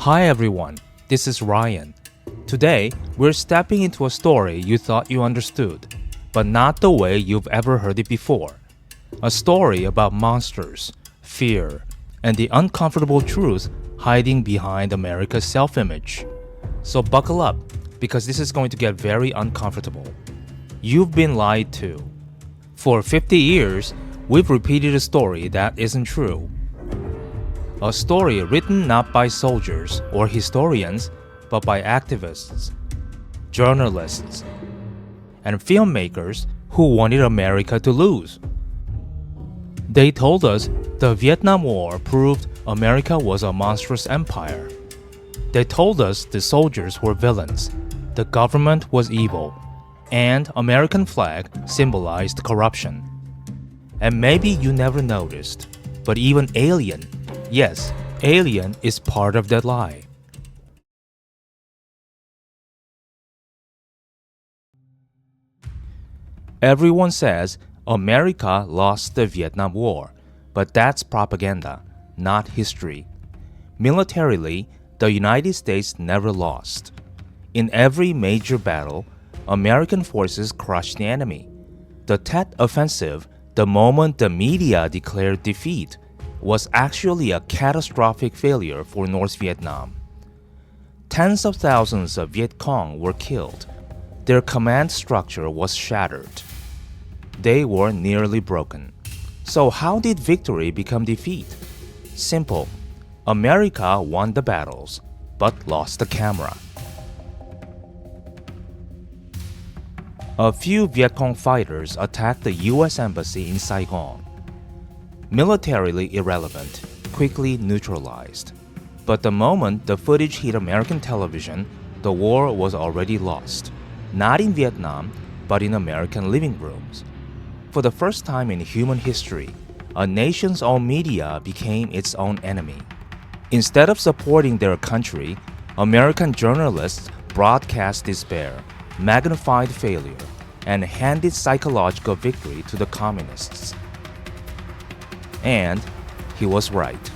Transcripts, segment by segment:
Hi everyone, this is Ryan. Today, we're stepping into a story you thought you understood, but not the way you've ever heard it before. A story about monsters, fear, and the uncomfortable truth hiding behind America's self-image. So buckle up, because this is going to get very uncomfortable. You've been lied to. For 50 years, we've repeated a story that isn't true. A story written not by soldiers or historians, but by activists, journalists, and filmmakers who wanted America to lose. They told us the Vietnam War proved America was a monstrous empire. They told us the soldiers were villains, the government was evil, and American flag symbolized corruption. And maybe you never noticed, but even Alien, yes, Alien is part of that lie. Everyone says America lost the Vietnam War, but that's propaganda, not history. Militarily, the United States never lost. In every major battle, American forces crushed the enemy. The Tet Offensive, the moment the media declared defeat, was actually a catastrophic failure for North Vietnam. Tens of thousands of Viet Cong were killed. Their command structure was shattered. They were nearly broken. So how did victory become defeat? Simple. America won the battles, but lost the camera. A few Viet Cong fighters attacked the US Embassy in Saigon. Militarily irrelevant, quickly neutralized. But the moment the footage hit American television, the war was already lost. Not in Vietnam, but in American living rooms. For the first time in human history, a nation's own media became its own enemy. Instead of supporting their country, American journalists broadcast despair, magnified failure, and handed psychological victory to the communists. And he was right.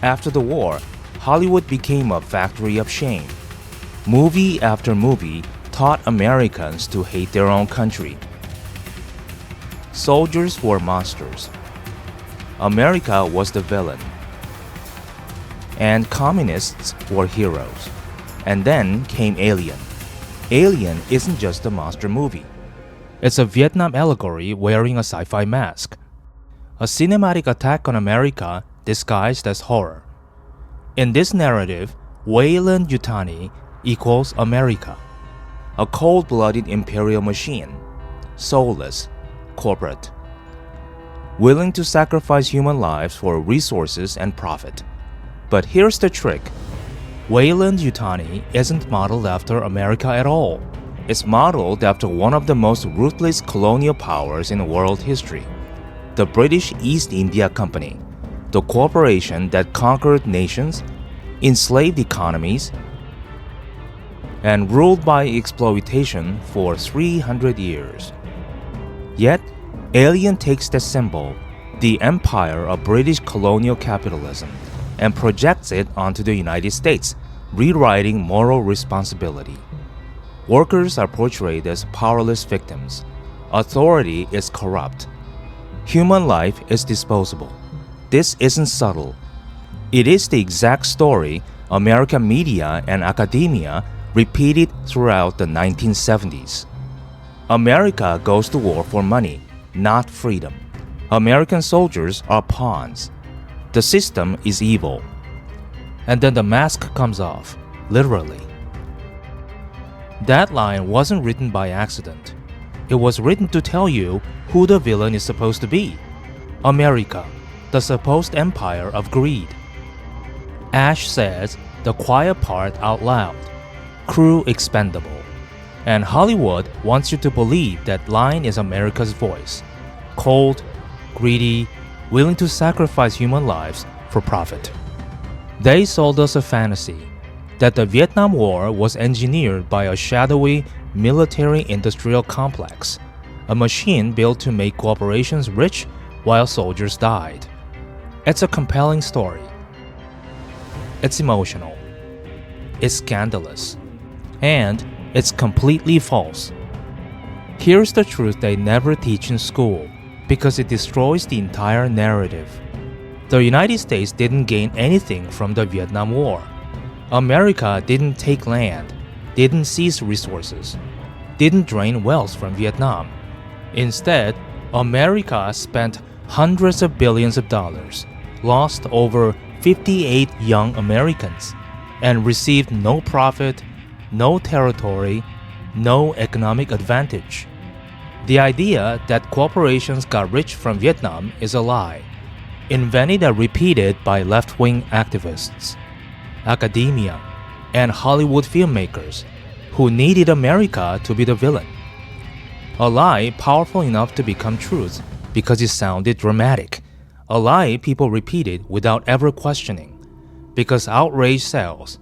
After the war, Hollywood became a factory of shame. Movie after movie taught Americans to hate their own country. Soldiers were monsters. America was the villain. And communists were heroes. And then came Alien. Alien isn't just a monster movie. It's a Vietnam allegory wearing a sci-fi mask. A cinematic attack on America disguised as horror. In this narrative, Weyland Yutani equals America. A cold-blooded imperial machine. Soulless. Corporate. Willing to sacrifice human lives for resources and profit. But here's the trick. Weyland Yutani isn't modeled after America at all. It's modeled after one of the most ruthless colonial powers in world history, the British East India Company, the corporation that conquered nations, enslaved economies, and ruled by exploitation for 300 years. Yet, Alien takes the symbol, the empire of British colonial capitalism, and projects it onto the United States, rewriting moral responsibility. Workers are portrayed as powerless victims. Authority is corrupt. Human life is disposable. This isn't subtle. It is the exact story American media and academia repeated throughout the 1970s. America goes to war for money, not freedom. American soldiers are pawns. The system is evil. And then the mask comes off, literally. That line wasn't written by accident. It was written to tell you who the villain is supposed to be. America, the supposed empire of greed. Ash says the quiet part out loud. Crew expendable. And Hollywood wants you to believe that line is America's voice. Cold, greedy, willing to sacrifice human lives for profit. They sold us a fantasy that the Vietnam War was engineered by a shadowy military-industrial complex, a machine built to make corporations rich while soldiers died. It's a compelling story. it's emotional, it's scandalous, and it's completely false. Here's the truth they never teach in school because it destroys the entire narrative. The United States didn't gain anything from the Vietnam War. America didn't take land, didn't seize resources, didn't drain wealth from Vietnam. Instead, America spent hundreds of billions of dollars, lost over 58 young Americans, and received no profit, no territory, no economic advantage. The idea that corporations got rich from Vietnam is a lie, invented and repeated by left-wing activists, academia, and Hollywood filmmakers who needed America to be the villain. A lie powerful enough to become truth because it sounded dramatic. A lie people repeated without ever questioning, because outrage sells,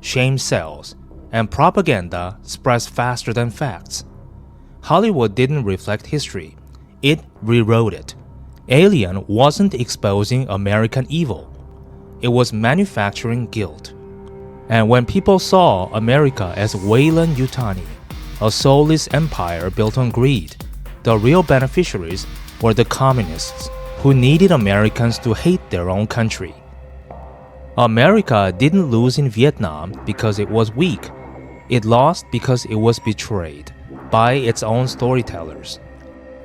shame sells, and propaganda spreads faster than facts. Hollywood didn't reflect history, it rewrote it. Alien wasn't exposing American evil, it was manufacturing guilt. And when people saw America as Weyland-Yutani, a soulless empire built on greed, the real beneficiaries were the communists who needed Americans to hate their own country. America didn't lose in Vietnam because it was weak. It lost because it was betrayed by its own storytellers.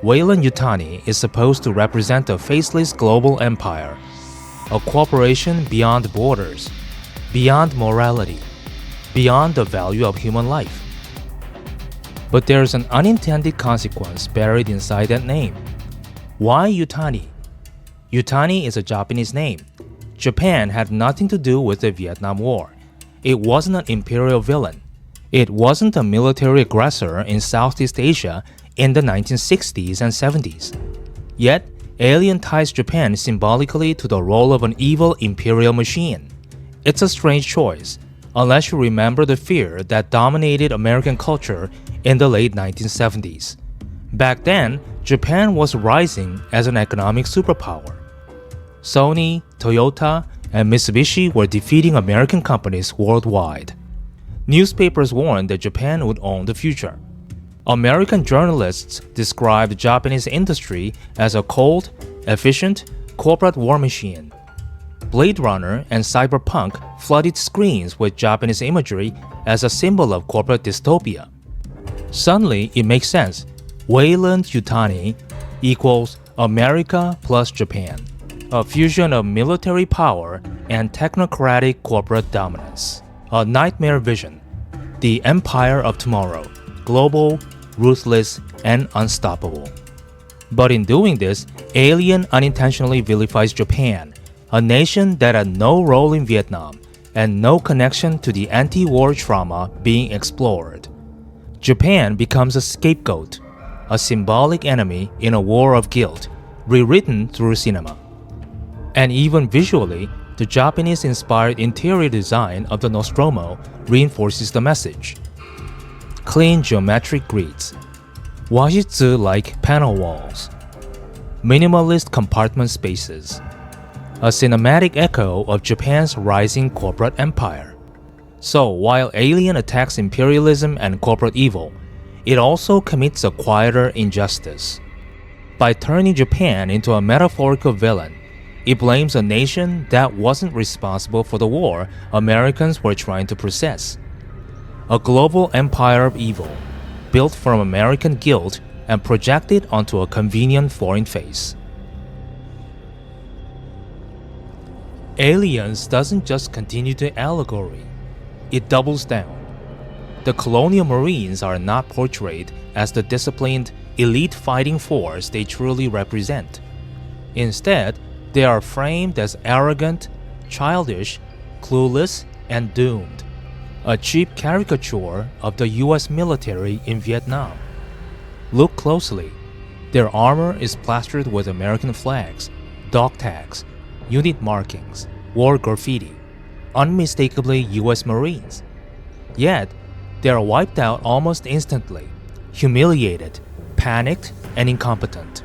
Weyland-Yutani is supposed to represent a faceless global empire, a corporation beyond borders, beyond morality, beyond the value of human life. But there's an unintended consequence buried inside that name. Why Yutani? Yutani is a Japanese name. Japan had nothing to do with the Vietnam War. It wasn't an imperial villain. It wasn't a military aggressor in Southeast Asia in the 1960s and 70s. Yet, Alien ties Japan symbolically to the role of an evil imperial machine. It's a strange choice, unless you remember the fear that dominated American culture in the late 1970s. Back then, Japan was rising as an economic superpower. Sony, Toyota, and Mitsubishi were defeating American companies worldwide. Newspapers warned that Japan would own the future. American journalists described Japanese industry as a cold, efficient, corporate war machine. Blade Runner and Cyberpunk flooded screens with Japanese imagery as a symbol of corporate dystopia. Suddenly, it makes sense. Weyland-Yutani equals America plus Japan, a fusion of military power and technocratic corporate dominance. A nightmare vision. The empire of tomorrow, global, ruthless, and unstoppable. But in doing this, Alien unintentionally vilifies Japan, a nation that had no role in Vietnam and no connection to the anti-war trauma being explored. Japan becomes a scapegoat, a symbolic enemy in a war of guilt, rewritten through cinema. And even visually, the Japanese-inspired interior design of the Nostromo reinforces the message. Clean geometric grids, washitsu-like panel walls, minimalist compartment spaces, a cinematic echo of Japan's rising corporate empire. So while Alien attacks imperialism and corporate evil, it also commits a quieter injustice. By turning Japan into a metaphorical villain, it blames a nation that wasn't responsible for the war Americans were trying to process. A global empire of evil, built from American guilt and projected onto a convenient foreign face. Aliens doesn't just continue the allegory, it doubles down. The colonial Marines are not portrayed as the disciplined, elite fighting force they truly represent. Instead, they are framed as arrogant, childish, clueless, and doomed, a cheap caricature of the US military in Vietnam. Look closely. Their armor is plastered with American flags, dog tags, unit markings, war graffiti, unmistakably US Marines. Yet, they are wiped out almost instantly, humiliated, panicked, and incompetent.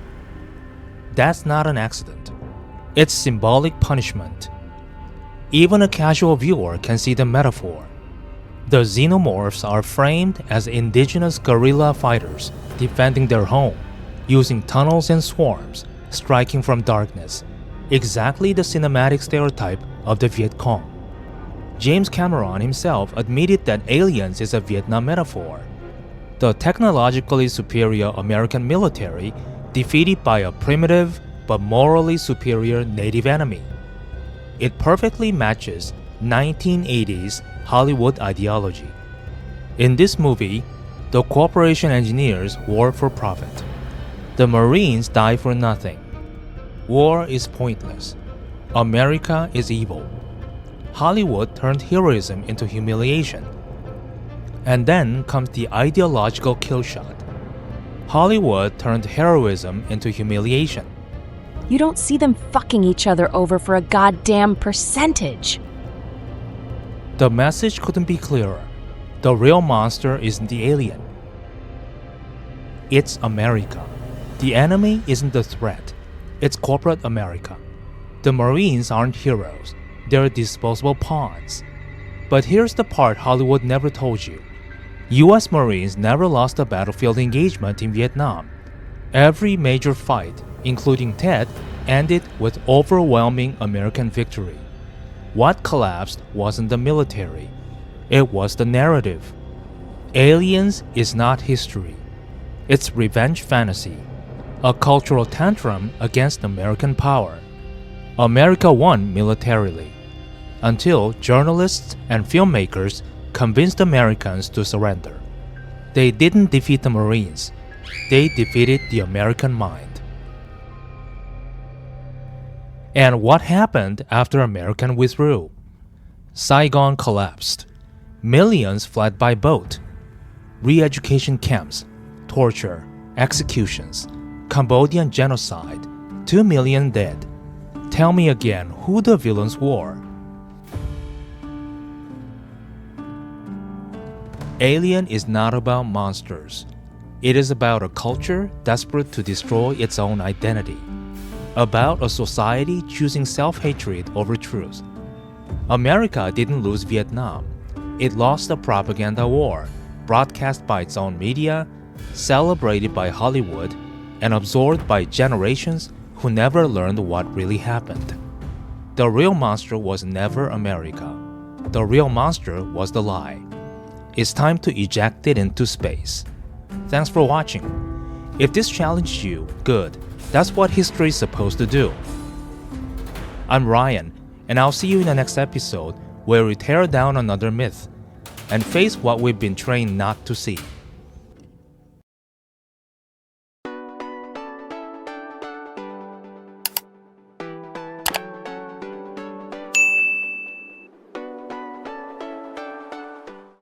That's not an accident. It's symbolic punishment. Even a casual viewer can see the metaphor. The xenomorphs are framed as indigenous guerrilla fighters defending their home, using tunnels and swarms, striking from darkness, exactly the cinematic stereotype of the Viet Cong. James Cameron himself admitted that Aliens is a Vietnam metaphor. The technologically superior American military defeated by a primitive but morally superior native enemy. It perfectly matches 1980s Hollywood ideology. In this movie, the corporation engineers work for profit. The Marines die for nothing. War is pointless. America is evil. Hollywood turned heroism into humiliation. And then comes the ideological kill shot. Hollywood turned heroism into humiliation. You don't see them fucking each other over for a goddamn percentage. The message couldn't be clearer. The real monster isn't the alien. It's America. The enemy isn't the threat. It's corporate America. The Marines aren't heroes. They're disposable pawns. But here's the part Hollywood never told you. US Marines never lost a battlefield engagement in Vietnam. Every major fight, including Tet, ended with overwhelming American victory. What collapsed wasn't the military. It was the narrative. Aliens is not history. It's revenge fantasy. A cultural tantrum against American power. America won militarily, until journalists and filmmakers convinced Americans to surrender. They didn't defeat the Marines. They defeated the American mind. And what happened after America withdrew? Saigon collapsed. Millions fled by boat. Re-education camps, torture, executions, Cambodian genocide, 2 million dead. Tell me again who the villains were. Alien is not about monsters. It is about a culture desperate to destroy its own identity. About a society choosing self-hatred over truth. America didn't lose Vietnam. It lost a propaganda war, broadcast by its own media, celebrated by Hollywood, and absorbed by generations who never learned what really happened. The real monster was never America. The real monster was the lie. It's time to eject it into space. Thanks for watching. If this challenged you, good. That's what history is supposed to do. I'm Ryan, and I'll see you in the next episode where we tear down another myth and face what we've been trained not to see.